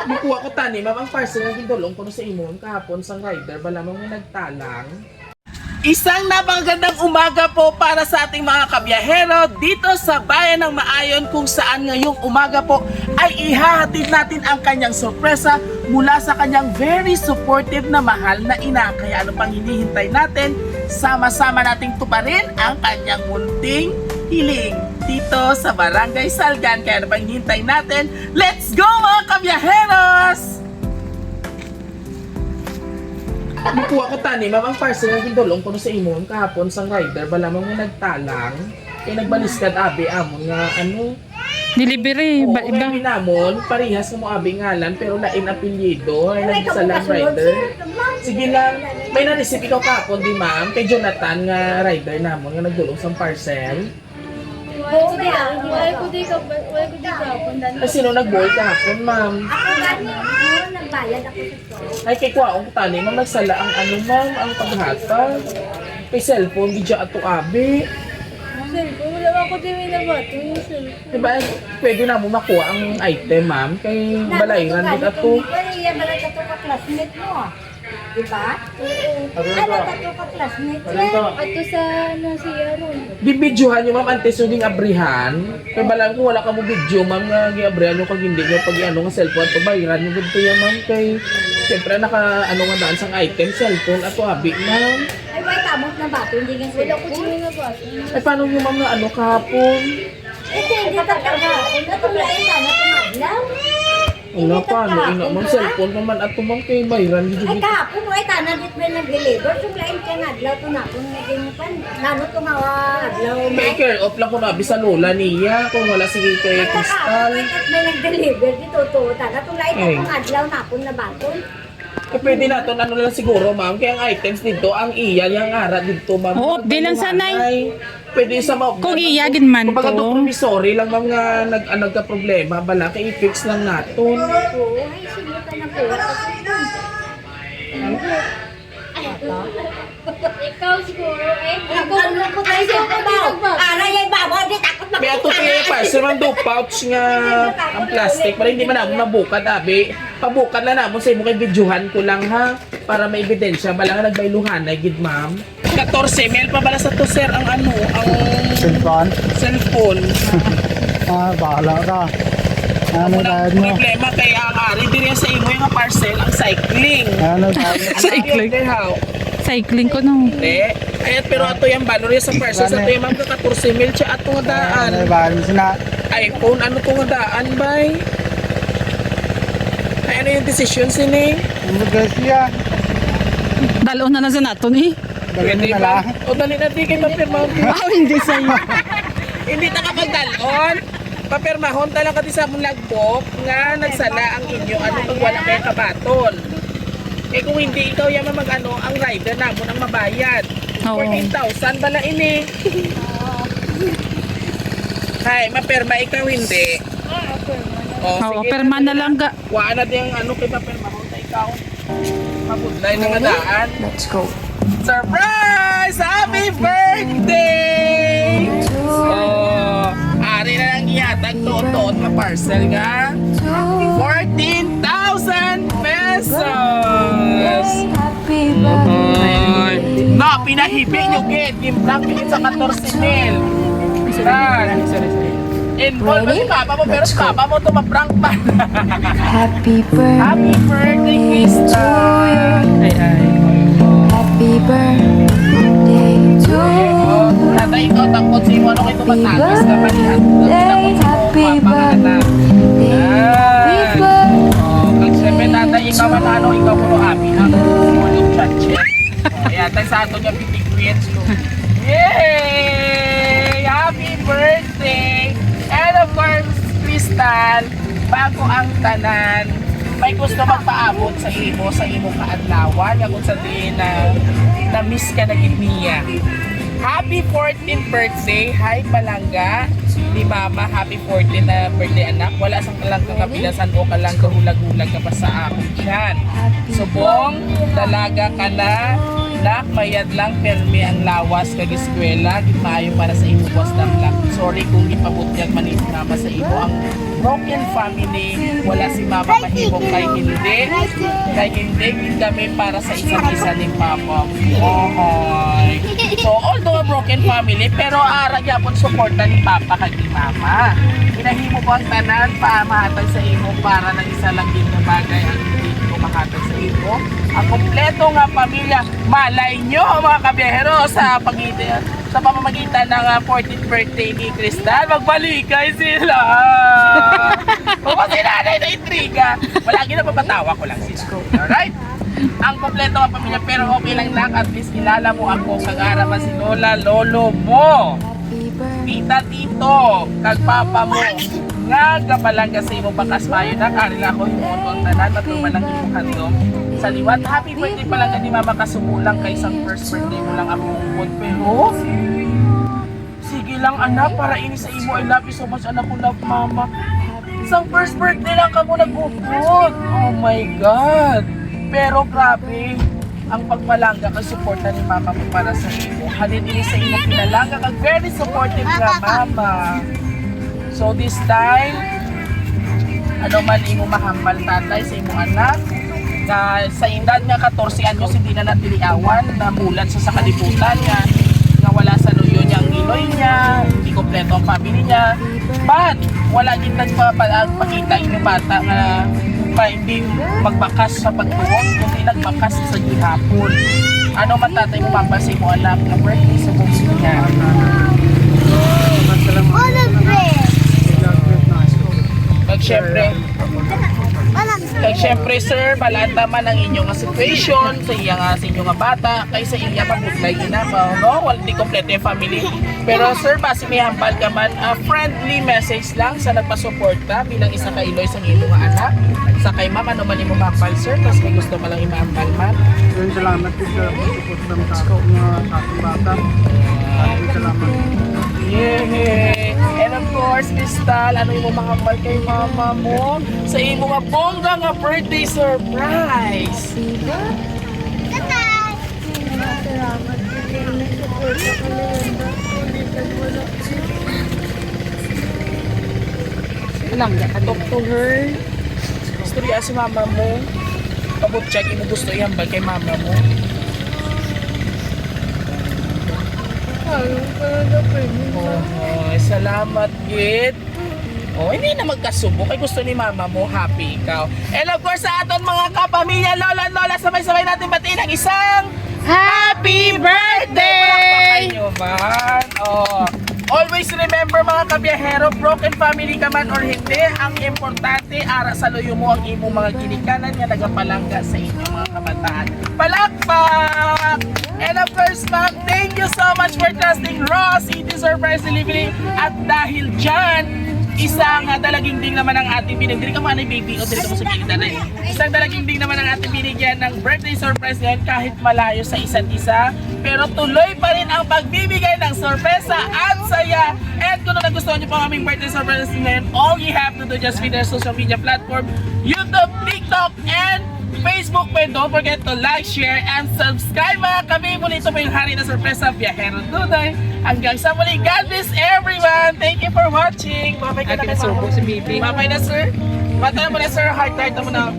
Nakuha ko tani, ma'am, ang parcel ng gindulong ko sa imong kahapon sang rider, bala mo nagtalang. Isang napakagandang umaga po para sa ating mga kabiyahero dito sa Bayan ng Maayon, kung saan ngayong umaga po ay ihahatid natin ang kanyang sorpresa mula sa kanyang very supportive na mahal na ina. Kaya ano pang hinihintay natin? Sama-sama nating tuparin ang kanyang munting hiling dito sa Barangay Salgan. Kaya ano pang hinihintay natin? Let's go mga kabyaheros! Nakuha ko tani, ma'am, ang parcel ng gindulong ko sa imong kahapon sang rider, bala mo nagtalang. Kaya nagbaliskad abi amon nga ano. Delivery, Oo, iba. may namon, parehas mo abi ngalan pero lain apelyido, ay nagisa lang rider. Sige lang, may na-receive ikaw kahapon di ma'am, kay Jonathan nga rider namon nga nagdulong sang parcel. Wala ko di ka pundan. Ay sino nag-boy kahapon ma'am? Ako nagbayad ako sa Ay kay kwaong tani, ma'am, nagsala ang ano ma'am, ang paghatag. Kay cellphone, di dya ato abi. cellphone. Wala ako di may nabato yung cellphone. Diba, pwede na mo makuha ang item, ma'am, kay balayran din ato. Iya, balay ka to ka-classmate mo. Diba? Oo. Ano ka to ka-classmate mo? Ato sa siya ron. Bibidyohan nyo, ma'am, antes yung abrihan. Kay balang kung wala ka mo video, ma'am, nga giabrihan nyo kag hindi nyo pag ano nga cellphone ato, bayaran nyo dito yan, ma'am, kay siyempre naka ano nga daan sang item, cellphone ato abi, ma'am. Ay, wait, tamot na bato. Hindi nga wala ko di may nabato. Ay paano nyo, ma'am, na ano kahapon? Ito, hindi ka ka-classmate. Natulain ka na tumadlaw. Wala pa, ano, ina, ma'am, cellphone naman ato, ma'am, kay bayaran nyo Ay dito. kahapon mo ay tanan dit may nag-deliver. Sumlain ka nga adlaw to na kung naging pan. Nano to nga adlaw Kay may. care off lang ko na abi sa lola niya, kung wala sige kay Crystal. At may nag-deliver dito to. Taga sumlain ka Eh. kung adlaw na kung nabaton. Kaya pwede na to, ano lang siguro, ma'am, kaya ang items dito, ang iya, yung ara dito, ma'am. Oo, di lang sanay. Pwede sa mga... Kung iyagin man Kumbaga to. to, promissory lang, ma'am, nga nagka-problema, bala, kaya i-fix lang natin. Oo, ay sige ka na po. Ikaw siguro eh. Ano ko tayo sa babaw? Aray ay babaw, di takot na. Kaya ito kaya parcel, ma'am, do pouch nga ang plastic, para hindi man namin mabukad, abi. Pabukad na namin sa imo kay videohan ko lang, ha, para may ebidensya, bala nga nagbailuhan, ay gid, ma'am. 14 ml pa bala sa to, sir, ang ano, ang cellphone. Bahala ka. Ano bayad mo? Problema kay ang ari diri sa imo yung parcel ang cycling. Ano bayad mo? Cycling. Kay how? Cycling ko no. Ayat pero ato yung valor sa parcel sa to yung mga 14 mil siya ato nga daan. Ano bayad mo sina? iPhone ano to nga daan bay? Ay ano yung decision sini? Ano guys siya? Dalo na lang sa nato ni. Dali Pwede na ba? lang. O dali na di kayo mapirma. Hindi sa'yo. Hindi ta kapag dalon. Papirmahon talaga ti sa mong lagbok nga nagsala ang inyo ano pag wala kayo kabaton. Eh kung hindi ikaw yaman mag ano, ang rider na mo nang mabayad. Oo. 14,000 bala ini. Hay, mapirma ikaw hindi. Oo, perma na lang ga. Wala na din ang ano kay mapirmahon na ikaw. Mabudlay na nga daan. Let's go. Surprise! Happy birthday! Oh, ari na lang ihatag to na parcel nga. 14,000 pesos! Ay, na, pinahibi nyo git. Gimplang pingin sa 14 mil. Involve mo si papa mo, pero si papa mo to maprank pa. Happy birthday Happy birthday, Krista! Ay, ay. Happy birthday to Oh, tatay ikaw, takot si mo, ano kayo tumatagos ka panihan. Takot si mo, Happy papanganak. birthday. Happy birthday. Oh, kag siyempre tatay, ikaw man ano, ikaw mo abi, ha? Mo yung chat-chat. Kaya tayo sa ato niya, pitig-creates ko. Yay! Happy birthday! And of course, Crystal, bago ang tanan, may gusto magpaabot sa imo kaadlawan, nga kung sabihin na miss ka na gid niya. Happy 14th birthday, hi Palangga, ni Mama, happy 14th na birthday anak. Wala sang kalang kakapilasan o kalang kahulag-hulag ka pa sa akin dyan. Subong, dalaga ka na, nak, mayad lang, permi ang lawas kag eskwela, gid maayo para sa imo boss lang. Sorry kung gipabot yan manit Mama sa imo ang broken family, wala si Mama mahimong kay hindi. Kay hindi, kami para sa isa't isa ni Papa. Ohoy. So, although a broken family, pero ara gyapon suporta ni Papa kay ni Mama. Hinahimo ko ang tanan pa mahatag sa imo para na isa lang din na bagay ang hindi ko mahatag sa imo. Ang kompleto nga pamilya, malay nyo mga kabiyahero sa pamamagitan ng 14th birthday ni Crystal, magbalikay sila. Kung si nanay na intriga, malagi na papatawa ko lang sila. Alright? Ang kompleto nga pamilya, pero okay lang lang, at least kilala mo ako, kag-arama si Lola, Lolo mo, tita, tito, kag papa mo, nga gabalang sa imo bakas mayo na, karila ko yung ang tanan, matuman lang yung handom. Sa liwat, happy birthday pa lang ni Mama kasumulang kay isang first birthday mo lang ako umod. Pero, sige lang anak, para ini sa imo, I love you so much anak ko, love Mama. Isang first birthday lang ka mo nag-upod. Oh my God. Pero grabe, ang pagpalangga ka, suporta ni Mama mo para sa imo. Halin ini sa imo, pinalangga ka, very supportive ka Mama. So this time, ano man imo mahambal tatay sa imo anak, na sa edad nga 14 anyos hindi na natiliawan, na mulat sa kalibutan niya, nga wala sa luyo niya ang iloy niya, hindi kompleto ang family niya, but wala din nagpakita ino bata nga hindi magbakas sa pagtuon, kundi nagbakas sa gihapon. Ano man tatay mo mapasay mo anak na birthday sa buong niya? Siyempre sir, balanta man ang inyong situation sa iya nga sa inyong nga bata kay sa iya mabutlay ina ba no wala di kompleto yung family. Pero sir, base may hambal ka man, friendly message lang sa nagpasuporta bilang isa ka iloy sa inyong nga anak. Sa kay ma'am, ano man imo mapal sir, tapos may gusto man lang imahambal man. Salamat po sa support ng mga ating bata. Salamat. Yay! And of course, Crystal, ano yung mahambal kay mama mo sa imo nga bongga nga birthday surprise? Langga ka Talk to her. Gusto niya si mama mo. Pabot check mo gusto ihambal kay mama mo. Oh, salamat gid. Oh, hindi na magkasubo kay gusto ni mama mo, happy ikaw. And of course sa aton mga kapamilya, lola at lola, sabay-sabay natin batiin ang isang happy birthday! Palakpakan nyo man. Oh. Always remember mga kabiyahero, broken family ka man or hindi, ang importante ara sa luyo mo ang imong mga ginikanan nga nagapalangga sa inyong mga kabataan. Palakpak! And of course, Ma'am, thank you so much for trusting Ross City Surprise Delivery. At dahil dyan, isang dalaging ding naman ang ating binigyan. Dili ka man ay baby o dili ka mo sabihin tanay. Isang dalaging ding naman ang ating binigyan ng birthday surprise ngayon kahit malayo sa isa't isa. Pero tuloy pa rin ang pagbibigay ng sorpresa at saya. And kung nagustuhan niyo po ang aming birthday surprise ngayon, all you have to do just visit our social media platform, YouTube, TikTok, and Facebook. But don't forget to like, share, and subscribe mga kami. Muli ito po yung hari na sorpresa, Biyahero Duday. Hanggang sa muli, God bless everyone. Thank you for watching. Babay ka na kay Subo si baby. Babay na sir. Bata mo na sir, heart mo na.